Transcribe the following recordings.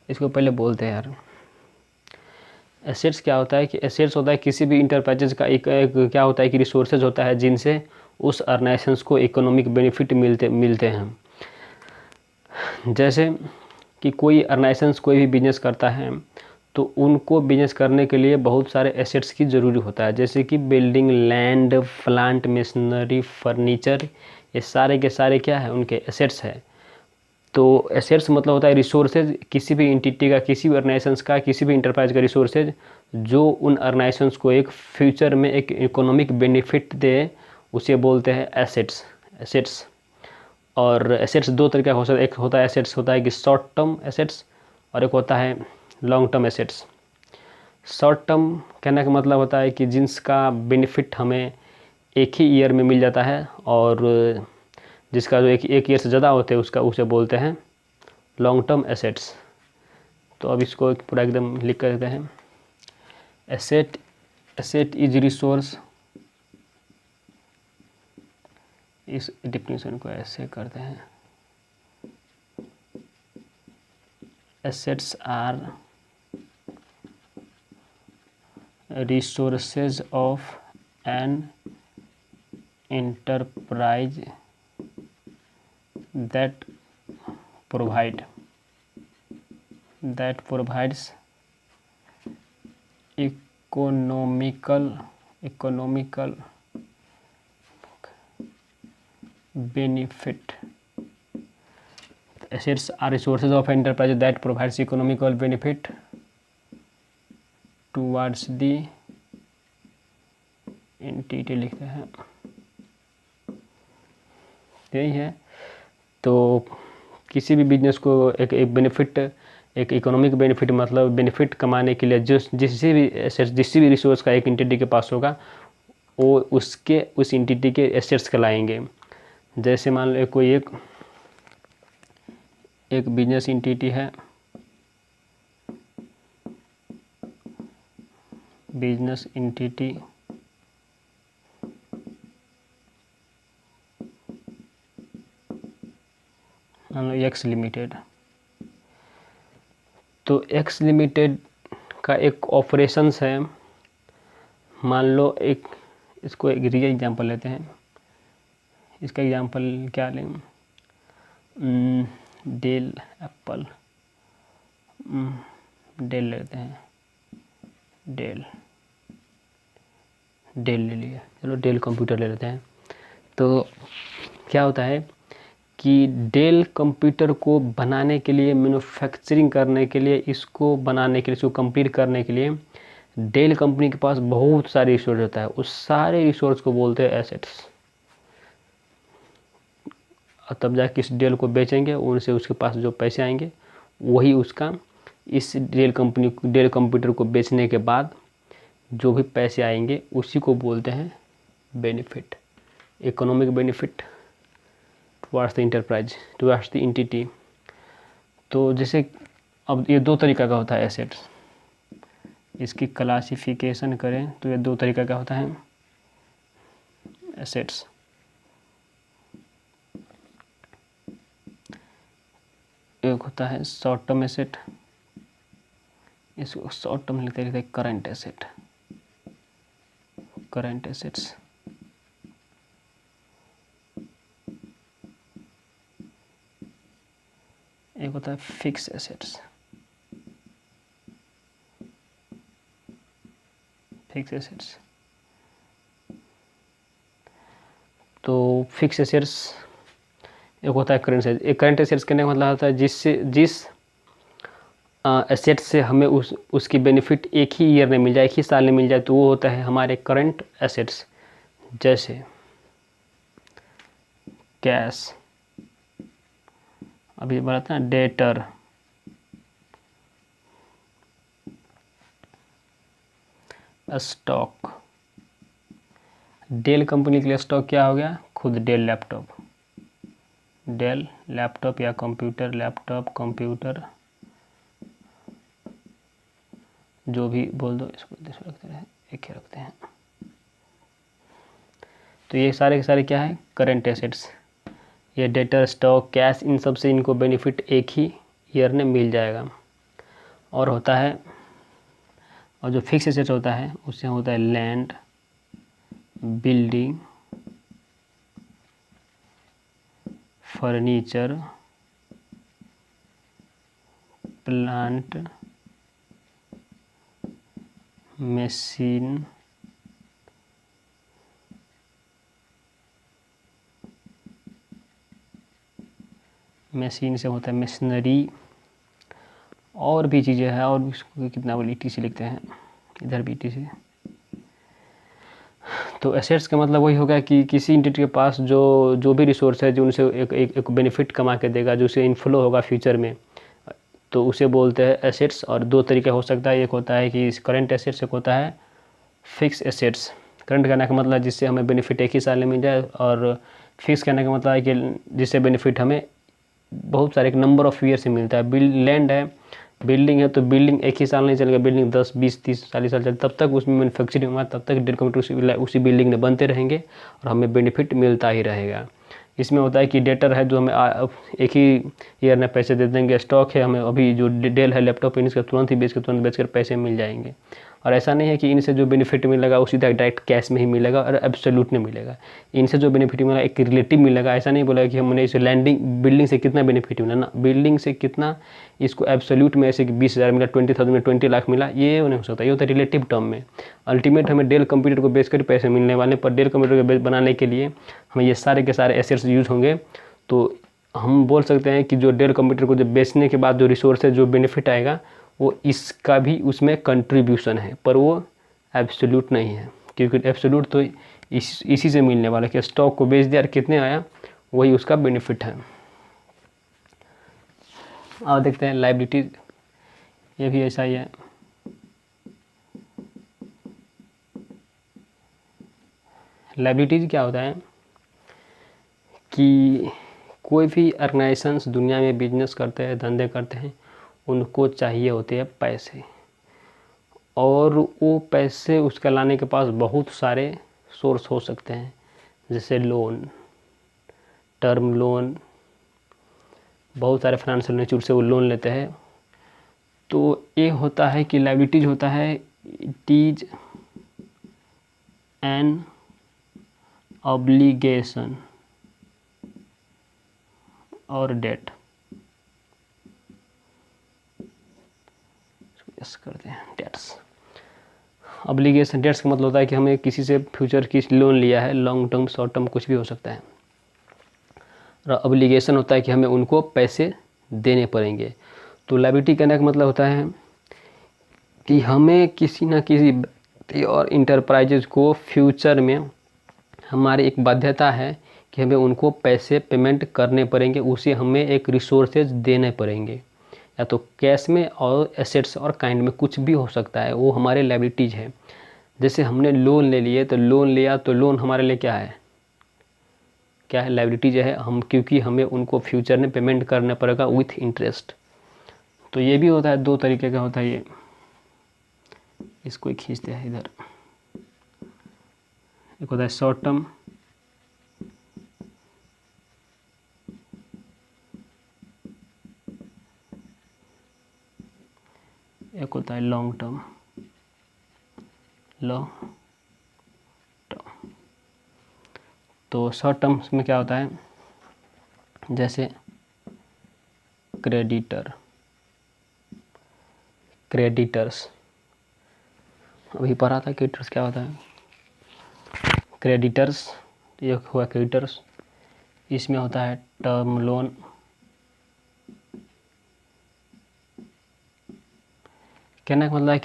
इसको पहले बोलते हैं यार। एसेट्स क्या होता है कि एसेट्स होता है किसी भी इंटरप्राइजेज का एक क्या होता है कि रिसोर्सेज होता है जिनसे उस ऑर्गेनाइजेशंस को इकोनॉमिक बेनिफिट मिलते हैं। जैसे कि कोई ऑर्गेनाइजेशंस कोई भी बिजनेस करता है तो उनको बिजनेस करने के लिए बहुत सारे एसेट्स की ज़रूरी होता है, जैसे कि building, land, plant, machinery, furniture, ये सारे के सारे क्या है उनके एसेट्स है। तो एसेट्स मतलब होता है रिसोर्सेज, किसी भी एंटिटी का, किसी भी ऑर्गेनाइजेशंस का, किसी भी इंटरप्राइज का रिसोर्सेज जो उन ऑर्गेनाइजेशंस को एक फ्यूचर में एक इकोनॉमिक बेनिफिट दे, उसे बोलते हैं एसेट्स। और एसेट्स दो तरीके का हो सकता है, एक होता है एसेट्स होता है कि शॉर्ट टर्म एसेट्स और एक होता है long term assets. Short term कहने का मतलब होता है कि जिसका बेनिफिट हमें एक ही ईयर में मिल जाता है, और जिसका जो एक ईयर से ज़्यादा होते हैं उसका उसे बोलते हैं लॉन्ग टर्म एसेट्स। तो अब इसको पूरा एकदम लिख कर देते हैं। एसेट इज रिसोर्स, इस डिफिनेशन को ऐसे करते हैं, assets are resources of an enterprise that provides economical benefit. Assets are resources of an enterprise that provides economical benefit towards the entity लिखते हैं, यही है। तो किसी भी बिजनेस को एक बेनिफिट, एक इकोनॉमिक बेनिफिट मतलब बेनिफिट कमाने के लिए जिस भी रिसोर्स का एक एंटिटी के पास होगा वो उसके उस एंटिटी के एसेट्स कहलाएंगे। जैसे मान लो कोई एक बिजनेस एंटिटी है, बिजनेस एंटिटी मान लो एक्स लिमिटेड। तो एक्स लिमिटेड का एक ऑपरेशंस है, मान लो इसको एक रियल एग्जांपल लेते हैं। इसका एग्जांपल क्या लें, डेल एप्पल, डेल लेते हैं, डेल ले लिया, चलो डेल कंप्यूटर ले लेते हैं। तो क्या होता है कि डेल कंप्यूटर को बनाने के लिए, मैन्युफैक्चरिंग करने के लिए, इसको बनाने के लिए, इसको कंप्लीट करने के लिए डेल कंपनी के पास बहुत सारे रिसोर्स होता है, उस सारे रिसोर्स को बोलते हैं एसेट्स। और तब जाके इस डेल को बेचेंगे, उनसे उसके पास जो पैसे आएंगे वही उसका, इस डेल कंप्यूटर को बेचने के बाद जो भी पैसे आएंगे उसी को बोलते हैं benefit, economic benefit towards the enterprise, towards the entity. तो जैसे अब ये दो तरीका का होता है एसेट्स, इसकी क्लासिफिकेशन करें तो ये दो तरीका का होता है एसेट्स। एक होता है शॉर्ट टर्म एसेट, इसको शॉर्ट टर्म लिखते हैं करंट एसेट, करंट एसेट्स। एक होता है फिक्स एसेट्स, फिक्स एसेट्स। तो फिक्स एसेट्स एक होता है करंट एसेट्स। एक करंट एसेट्स कहने का मतलब होता है जिस एसेट से हमें उसकी बेनिफिट एक ही ईयर में मिल जाए, एक ही साल में मिल जाए, तो वो होता है हमारे करंट एसेट्स। जैसे कैश, अभी बोला था ना, डेटर, स्टॉक। डेल कंपनी के लिए स्टॉक क्या हो गया, खुद डेल लैपटॉप या कंप्यूटर, लैपटॉप, कंप्यूटर, जो भी बोल दो, इसको रखते हैं, एक ही रखते हैं। तो ये सारे के सारे क्या है, करंट एसेट्स। ये डेटर, स्टॉक, कैश, इन सब से इनको बेनिफिट एक ही ईयर में मिल जाएगा। और होता है, और जो फिक्स एसेट्स होता है उससे होता है land, building, furniture, plant, machine, machine से होता है मशीनरी, और भी चीज़ें हैं, और भी कितना बोली टी सी लिखते हैं, इधर भी टी सी। तो एसेट्स का मतलब वही होगा कि किसी इंटिटी के पास जो भी रिसोर्स है जो उनसे एक बेनिफिट कमा के देगा, जो उसे इनफ्लो होगा फ्यूचर में, तो उसे बोलते हैं एसेट्स। और दो तरीके हो सकता है, एक होता है कि करंट एसेट्स, एक होता है फिक्स एसेट्स। करंट कहने का मतलब जिससे हमें बेनिफिट एक ही साल में मिल जाए, और फिक्स कहने का मतलब है कि जिससे बेनिफिट हमें बहुत सारे एक नंबर ऑफ ईयर से मिलता है। लैंड है, बिल्डिंग है, तो बिल्डिंग एक ही साल नहीं चलेगा, बिल्डिंग 10, 20, 30, 40 साल चले, तब तक उसमें मैन्युफैक्चरिंग होगा, तब तक डेढ़ कंप्यूटर उसी बिल्डिंग में बनते रहेंगे और हमें बेनिफिट मिलता ही रहेगा। इसमें होता है कि डेटर है जो हमें एक ही ईयर में पैसे दे देंगे। स्टॉक है, हमें अभी जो डेल है लैपटॉप, इनसे तुरंत ही तुरंत बेचकर पैसे मिल जाएंगे। और ऐसा नहीं है कि इनसे जो बेनिफिट मिलेगा वो सीधा डायरेक्ट कैश में ही मिलेगा और एब्सोल्यूट नहीं मिलेगा। इनसे जो बेनिफिट मिलेगा एक रिलेटिव मिलेगा। ऐसा नहीं बोला कि हमने इसे बिल्डिंग से कितना बेनिफिट मिला ना, बिल्डिंग से कितना इसको एब्सोल्यूट में, ऐसे कि 20,000 मिला, 20,000 में 20 लाख मिला, ये नहीं हो सकता। ये होता है रिलेटिव टर्म में। अल्टीमेट हमें डेल कंप्यूटर को बेच कर पैसे मिलने वाले, पर डेल कंप्यूटर को बनाने के लिए हमें ये सारे के सारे एसेट्स यूज होंगे। तो हम बोल सकते हैं कि जो डेल कंप्यूटर को जब बेचने के बाद जो रिसोर्स है, जो बेनिफिट आएगा, वो इसका भी उसमें कंट्रीब्यूशन है, पर वो एब्सोल्यूट नहीं है, क्योंकि एब्सोल्यूट तो इसी से मिलने वाला है कि स्टॉक को बेच दिया और कितने आया, वही उसका बेनिफिट है। और देखते हैं लायबिलिटीज, ये भी ऐसा ही है। लायबिलिटीज क्या होता है कि कोई भी ऑर्गेनाइजेशंस दुनिया में बिजनेस करते हैं, धंधे करते हैं, उनको चाहिए होते हैं पैसे, और वो पैसे उसका लाने के पास बहुत सारे सोर्स हो सकते हैं, जैसे लोन, टर्म लोन, बहुत सारे फाइनेंशियल इंस्टीट्यूट से वो लोन लेते हैं। तो ये होता है कि लायबिलिटीज होता है, इट इज एन ऑब्लिगेशन और डेट। यस करते हैं, डेट्स। ऑब्लिगेशन, डेट्स का मतलब होता है कि हमें किसी से फ्यूचर की लोन लिया है, लॉन्ग टर्म, शॉर्ट टर्म, कुछ भी हो सकता है। और ऑब्लिगेशन होता है कि हमें उनको पैसे देने पड़ेंगे। तो लायबिलिटी कहने का मतलब होता है कि हमें किसी न किसी व्यक्ति और इंटरप्राइजेज को फ्यूचर में हमारी एक बाध्यता है कि हमें उनको पैसे पेमेंट करने पड़ेंगे, उसे हमें एक रिसोर्सेज देने पड़ेंगे, या तो कैश में और एसेट्स और काइंड में, कुछ भी हो सकता है, वो हमारे लायबिलिटीज है। जैसे हमने लोन ले लिए, तो लोन लिया तो लोन हमारे लिए क्या है, क्या है, लायबिलिटीज है हम, क्योंकि हमें उनको फ्यूचर में पेमेंट करना पड़ेगा विथ इंटरेस्ट। तो ये भी होता है, दो तरीके का होता है ये। इसको खींचते हैं इधर, एक होता है शॉर्ट टर्म, एक होता है लॉन्ग टर्म, लॉन्ग टर्म। तो शॉर्ट टर्म में क्या होता है, जैसे क्रेडिटर, क्रेडिटर्स, अभी पढ़ा था क्रेडिटर्स क्या होता है। क्रेडिटर्स, ये हुआ क्रेडिटर्स, इसमें होता है टर्म लोन, कहने का मतलब है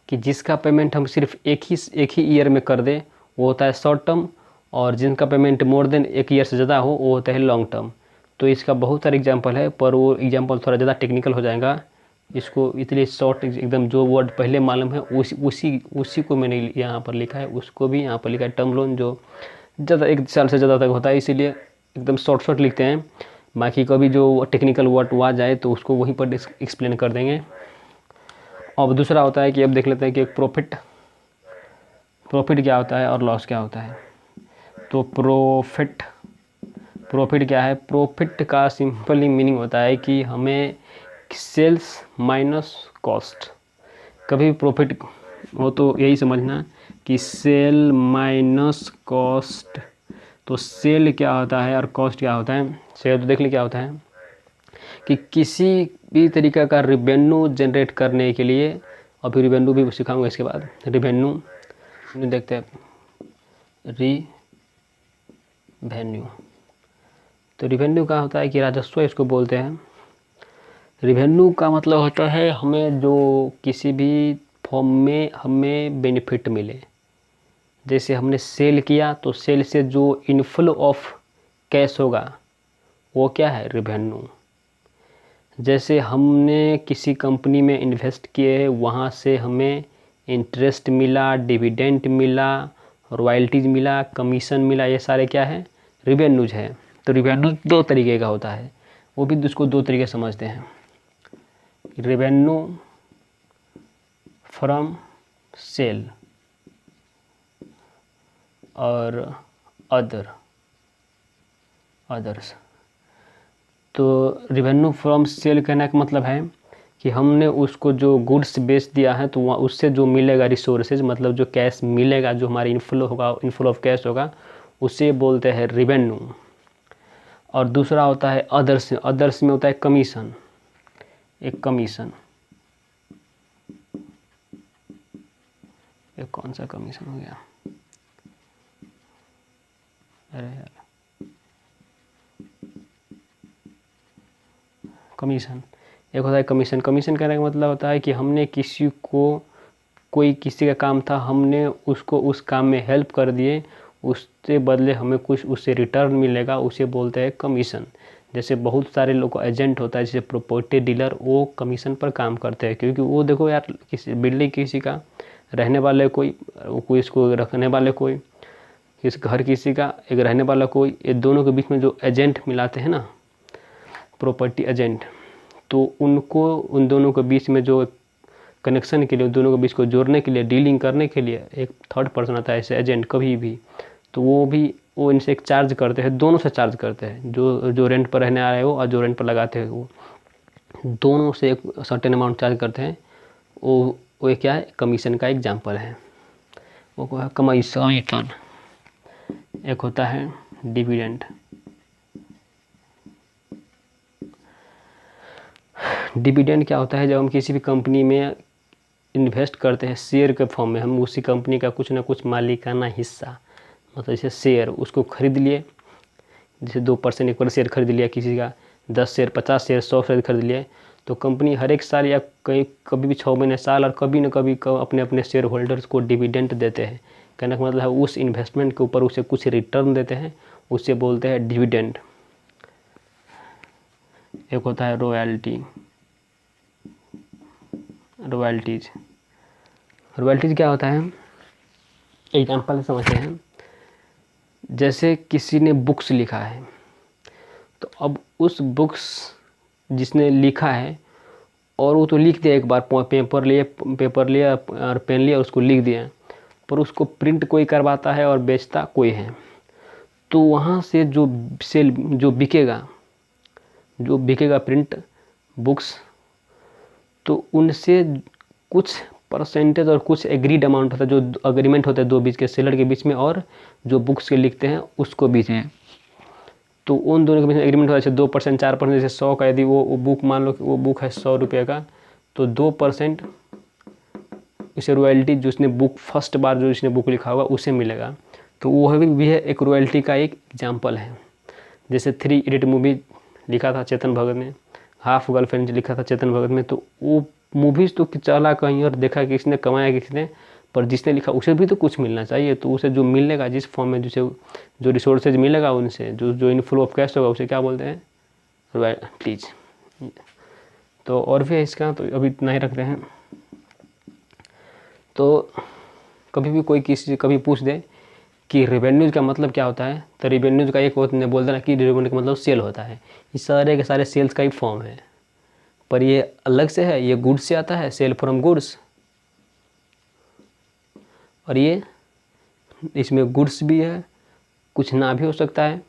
कि जिसका पेमेंट हम सिर्फ एक ही ईयर में कर दें, वो होता है शॉर्ट टर्म, और जिनका पेमेंट मोर देन एक ईयर से ज़्यादा हो, वो होता है लॉन्ग टर्म। तो इसका बहुत सारे एग्जांपल है, पर वो एग्जांपल थोड़ा ज़्यादा टेक्निकल हो जाएगा, इसको इसलिए शॉर्ट एकदम जो वर्ड पहले मालूम है उसी को मैंने यहाँ पर लिखा है, उसको भी यहाँ पर लिखा है। टर्म लोन जो ज़्यादा एक साल से ज़्यादा तक होता है, इसीलिए एकदम शॉर्ट लिखते हैं। बाकी कभी जो टेक्निकल वर्ड आ जाए तो उसको वहीं पर एक्सप्लेन कर देंगे। अब दूसरा होता है कि अब देख लेते हैं कि एक प्रॉफिट क्या होता है और लॉस क्या होता है। तो प्रॉफिट क्या है, प्रॉफिट का सिंपली मीनिंग होता है कि हमें सेल्स माइनस कॉस्ट। कभी भी प्रॉफिट हो तो यही समझना कि सेल माइनस कॉस्ट। तो सेल क्या होता है और कॉस्ट क्या होता है। सेल तो देख ली क्या होता है कि किसी भी तरीका का रिवेन्यू जनरेट करने के लिए, और फिर रिवेन्यू भी सिखाऊंगा इसके बाद। रिवेन्यू देखते हैं, रिवेन्यू तो रिवेन्यू का होता है कि राजस्व इसको बोलते हैं। रिवेन्यू का मतलब होता है हमें जो किसी भी फॉर्म में हमें बेनिफिट मिले। जैसे हमने सेल किया तो सेल से जो इनफ्लो ऑफ कैश होगा वो क्या है, रिवेन्यू। जैसे हमने किसी कंपनी में इन्वेस्ट किए, वहाँ से हमें इंटरेस्ट मिला, डिविडेंड मिला, रॉयल्टीज मिला, कमीशन मिला, ये सारे क्या है, रिवेन्यूज है। तो रिवेन्यू दो तरीके का होता है, वो भी उसको दो तरीके समझते हैं। रिवेन्यू फ्रॉम सेल और अदर्स। तो रिवेन्यू फ्रॉम सेल कहने का मतलब है कि हमने उसको जो गुड्स बेच दिया है तो वहाँ उससे जो मिलेगा रिसोर्सेज, मतलब जो कैश मिलेगा, जो हमारी इनफ्लो होगा, इनफ्लो ऑफ कैश होगा, उसे बोलते हैं रिवेन्यू। और दूसरा होता है अदर्स। अदर्स में होता है कमीशन, एक कमीशन। ये कौन सा कमीशन हो गया, अरे यार, कमीशन। एक होता है कमीशन। कमीशन कहने का मतलब होता है कि हमने किसी को, कोई किसी का काम था, हमने उसको उस काम में हेल्प कर दिए, उसके बदले हमें कुछ उससे रिटर्न मिलेगा, उसे बोलते हैं कमीशन। जैसे बहुत सारे लोग को एजेंट होता है, जैसे प्रॉपर्टी डीलर, वो कमीशन पर काम करते हैं। क्योंकि वो देखो यार, किसी बिल्डिंग किसी का, रहने वाले कोई इसको रखने वाले कोई, किस घर किसी का, एक रहने वाला कोई, ये दोनों के बीच में जो एजेंट मिलाते हैं ना, प्रॉपर्टी एजेंट, तो उनको, उन दोनों के बीच में जो कनेक्शन के लिए, उन दोनों के बीच को जोड़ने के लिए, डीलिंग करने के लिए एक थर्ड पर्सन आता है, ऐसे एजेंट कभी भी। तो वो इनसे एक चार्ज करते हैं, दोनों से चार्ज करते हैं, जो रेंट पर रहने आ रहे हो और जो रेंट पर लगाते हैं, वो दोनों से एक सर्टेन अमाउंट चार्ज करते हैं। वो क्या है, कमीशन का एग्जाम्पल है। वो है कमीशन। एक होता है डिविडेंड। डिविडेंड क्या होता है, जब हम किसी भी कंपनी में इन्वेस्ट करते हैं शेयर के फॉर्म में, हम उसी कंपनी का कुछ ना कुछ मालिकाना हिस्सा, मतलब जैसे शेयर, उसको खरीद लिए, जैसे 2% 1% शेयर खरीद लिया किसी का, 10 शेयर 50 शेयर 100 शेयर खरीद लिए, तो कंपनी हर एक साल या कभी भी 6 महीने, साल, और कभी न कभी अपने अपने शेयर होल्डर्स को डिविडेंड देते हैं। कहने का मतलब है उस इन्वेस्टमेंट के ऊपर उसे कुछ रिटर्न देते हैं, उसे बोलते हैं डिविडेंड। एक होता है रॉयल्टीज। रॉयल्टीज क्या होता है, एग्जाम्पल समझते हैं। जैसे किसी ने बुक्स लिखा है, तो अब उस बुक्स जिसने लिखा है, और वो तो लिख दिया एक बार, पेपर लिया और पेन लिया, उसको लिख दिया, पर उसको प्रिंट कोई करवाता है और बेचता कोई है। तो वहाँ से जो बिकेगा प्रिंट बुक्स, तो उनसे कुछ परसेंटेज और कुछ एग्रीड अमाउंट होता है, जो अग्रीमेंट होता है दो बीच के, सेलर के बीच में और जो बुक्स के लिखते हैं उसको बीच में। तो उन दोनों के बीच में एग्रीमेंट होता है, जैसे 2% 4%, जैसे 100 का, यदि वो बुक, मान लो कि वो बुक है 100 रुपये का, तो 2% उसे रॉयल्टी, जो उसने बुक फर्स्ट बार जो उसने बुक लिखा होगा उसे मिलेगा। तो वो भी है एक रॉयल्टी का एक एग्जाम्पल है। जैसे 3 इडियट मूवी लिखा था चेतन भगत ने, हाफ गर्लफ्रेंड लिखा था चेतन भगत में, तो वो मूवीज़ तो चला कहीं और, देखा किसने, कमाया किसने, पर जिसने लिखा उसे भी तो कुछ मिलना चाहिए। तो उसे जो मिलेगा, जिस फॉर्म में जो रिसोर्सेज मिलेगा उनसे, जो इनफ्लो ऑफ कैश होगा, उसे क्या बोलते हैं, रॉयल्टीज। तो और भी है इसका, तो अभी इतना ही रखते हैं। तो कभी भी कोई कभी पूछ दे कि रेवेन्यूज का मतलब क्या होता है, तो रेवेन्यूज का एक बोल देना कि रेवेन्यू का मतलब सेल होता है। ये सारे के सारे सेल्स का ही फॉर्म है, पर ये अलग से है, ये गुड्स से आता है, सेल फ्रॉम गुड्स, और ये इसमें गुड्स भी है, कुछ ना भी हो सकता है,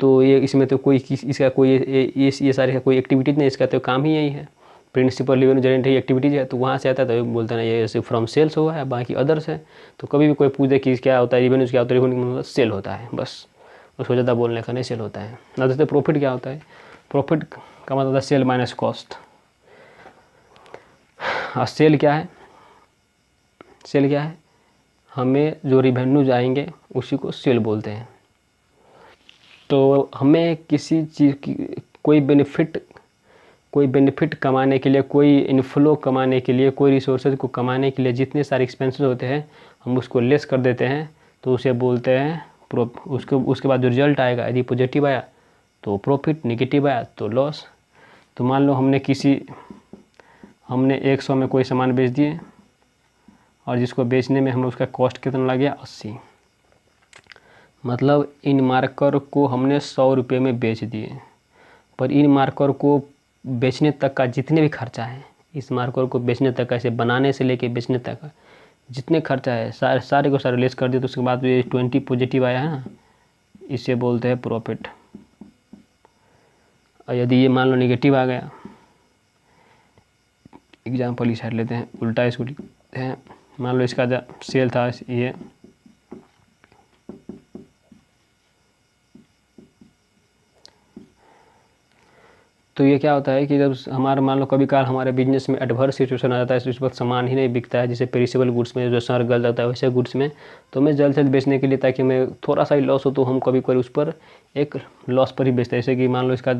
तो ये इसमें तो कोई इसका कोई ये सारी कोई एक्टिविटीज नहीं, इसका तो काम ही यही है, प्रिंसिपल रेवेन्यू जनरेटिंग एक्टिविटीज है। तो वहाँ से आता है तो बोलते हैं ये सिर्फ फ्रॉम सेल्स हुआ है, बाकी अदर्स है। तो कभी भी कोई पूछे कि क्या होता है रेवेन्यूज क्या होता है, रेवेन्यू मतलब सेल होता है, बस उसको ज़्यादा बोलने का नहीं, सेल होता है ना। जैसे प्रॉफिट क्या होता है, प्रॉफिट का मतलब होता है सेल माइनस कॉस्ट। और सेल क्या है, सेल क्या है, हमें जो रिवेन्यूज आएंगे उसी को सेल बोलते हैं। तो हमें किसी चीज़ की कोई बेनिफिट कमाने के लिए, कोई इनफ्लो कमाने के लिए, कोई रिसोर्सेज को कमाने के लिए जितने सारे एक्सपेंसेस होते हैं हम उसको लेस कर देते हैं, तो उसे बोलते हैं उसके बाद जो रिजल्ट आएगा, यदि पॉजिटिव आया तो प्रॉफिट, नेगेटिव आया तो लॉस। तो मान लो हमने 100 में कोई सामान बेच दिए और जिसको बेचने में हमें उसका कॉस्ट कितना लग गया, 80। मतलब इन मार्कर को हमने 100 रुपये में बेच दिए, पर इन मार्कर को बेचने तक का जितने भी खर्चा है, इस मार्कर को बेचने तक का, इसे बनाने से लेके बेचने तक का जितने खर्चा है सारे को सारे लेस कर दिए। तो उसके बाद ये 20 पॉजिटिव आया है ना, इसे बोलते हैं प्रॉफिट। और यदि ये मान लो नेगेटिव आ गया, एग्जाम्पल इस साइड लेते हैं, उल्टा इसको लिखते हैं। मान लो इसका सेल था ये, तो ये क्या होता है कि जब हमारा मान लो कभी कभार हमारे बिजनेस में एडवर्स सिचुएशन आ जाता है, इस वक्त सामान ही नहीं बिकता है, जैसे पेरिसेबल गुड्स में जो सर गल जाता है, वैसे गुड्स में तो मैं जल्द से जल्द बेचने के लिए, ताकि मैं थोड़ा सा ही लॉस हो तो हम कभी कभी उस पर एक लॉस पर ही बेचते हैं। जैसे कि मान लो इसका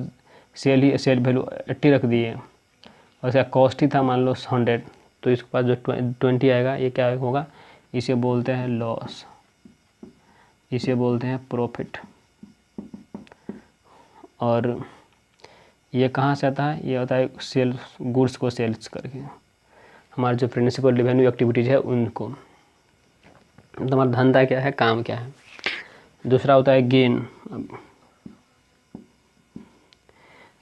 सेल वैल्यू 80 रख दिए और इसका कॉस्ट ही था मान लो 100, तो इसके पास जो 20 आएगा ये क्या होगा, इसे बोलते हैं लॉस, इसे बोलते हैं प्रॉफिट। और ये कहाँ से आता है, ये होता है सेल गुड्स को सेल्स करके, हमारे जो प्रिंसिपल रेवेन्यू एक्टिविटीज़ है उनको। तो हमारा धंधा क्या है, काम क्या है। दूसरा होता है गेन।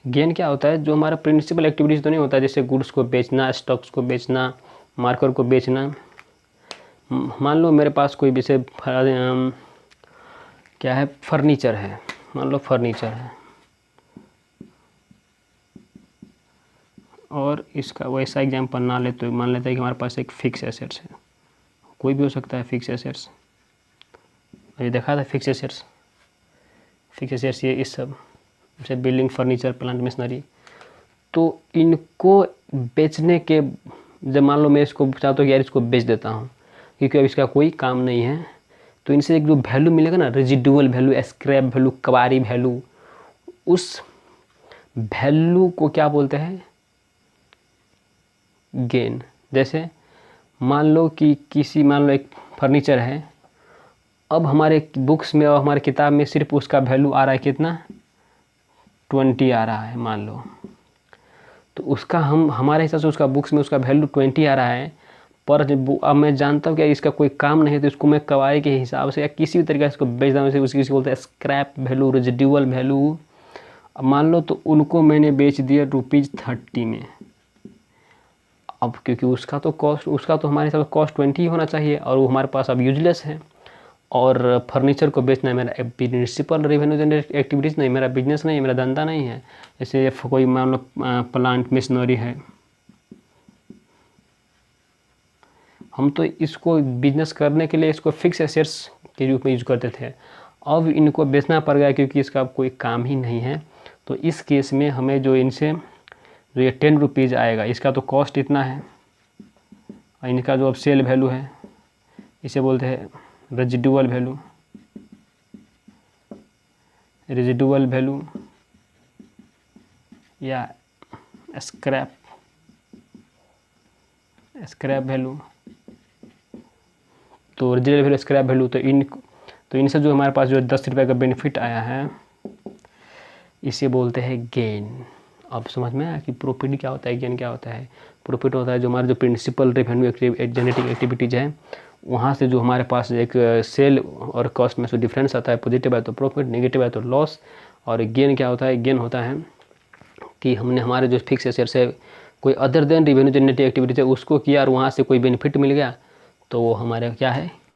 गेन क्या होता है, जो हमारा प्रिंसिपल एक्टिविटीज़ तो नहीं होता, जैसे गुड्स को बेचना, स्टॉक्स को बेचना, मार्कर को बेचना। मान लो मेरे पास कोई विषय क्या है, फर्नीचर है, मान लो फर्नीचर है, और इसका वैसा एग्जाम्पल ना ले तो मान लेते हैं कि हमारे पास एक फिक्स एसेट्स है, कोई भी हो सकता है फिक्स एसेट्स। ये देखा था फिक्स एसेट्स ये इस सब जैसे बिल्डिंग, फर्नीचर, प्लांट, मशीनरी। तो इनको बेचने के जब मान लो मैं इसको चाहता हूँ कि यार इसको बेच देता हूँ क्योंकि अब इसका कोई काम नहीं है, तो इनसे एक जो वैल्यू मिलेगा ना, रेजिडुअल वैल्यू, स्क्रैप वैल्यू, कबाड़ी वैल्यू, उस वैल्यू को क्या बोलते हैं, गेन। जैसे मान लो कि मान लो एक फर्नीचर है, अब हमारे बुक्स में और हमारे किताब में सिर्फ उसका वैल्यू आ रहा है कितना, 20 आ रहा है मान लो। तो उसका हमारे हिसाब से उसका बुक्स में उसका वैल्यू 20 आ रहा है, पर अब मैं जानता हूँ कि इसका कोई काम नहीं है, तो इसको मैं कबाड़ी के हिसाब से या किसी भी तरीके से इसको बेच दूँ, उसकी बोलते हैं स्क्रैप वैल्यू, रेजिडुअल वैल्यू। अब मान लो तो उनको मैंने बेच दिया ₹30 में। अब क्योंकि उसका तो हमारे हिसाब से कॉस्ट 20 ही होना चाहिए और वो हमारे पास अब यूजलेस है। और फर्नीचर को बेचना है मेरा प्रिंसिपल रेवेन्यू जनरेट एक्टिविटीज़ नहीं, मेरा बिजनेस नहीं है, मेरा धंधा नहीं है। जैसे कोई मान लो प्लांट मशीनरी है, हम तो इसको बिजनेस करने के लिए इसको फिक्स एसेट्स के रूप में यूज करते थे, अब इनको बेचना पड़ गया क्योंकि इसका कोई काम ही नहीं है। तो इस केस में हमें जो इनसे जो ये 10 रुपीज़ आएगा, इसका तो कॉस्ट इतना है और इनका जो अब सेल वैल्यू है इसे बोलते हैं रेजिडुअल वैल्यू या स्क्रैप वैल्यू। तो रेजिडुअल वैल्यू, स्क्रैप वैल्यू, तो इनसे जो हमारे पास जो 10 रुपये का बेनिफिट आया है इसे बोलते हैं गेन। अब समझ में आया कि प्रॉफिट क्या होता है, गेन क्या होता है। प्रॉफिट होता है जो हमारे जो प्रिंसिपल रेवेन्यू जनरेटिंग एक्टिविटीज़ है वहाँ से जो हमारे पास एक सेल और कॉस्ट में जो डिफरेंस आता है, पॉजिटिव है तो प्रॉफिट, नेगेटिव है तो लॉस। और गेन क्या होता है, गेन होता है कि हमने हमारे जो फिक्स एसेट्स है कोई other than revenue generating activities है उसको किया और वहाँ से कोई बेनिफिट मिल गया, तो वो हमारे क्या है,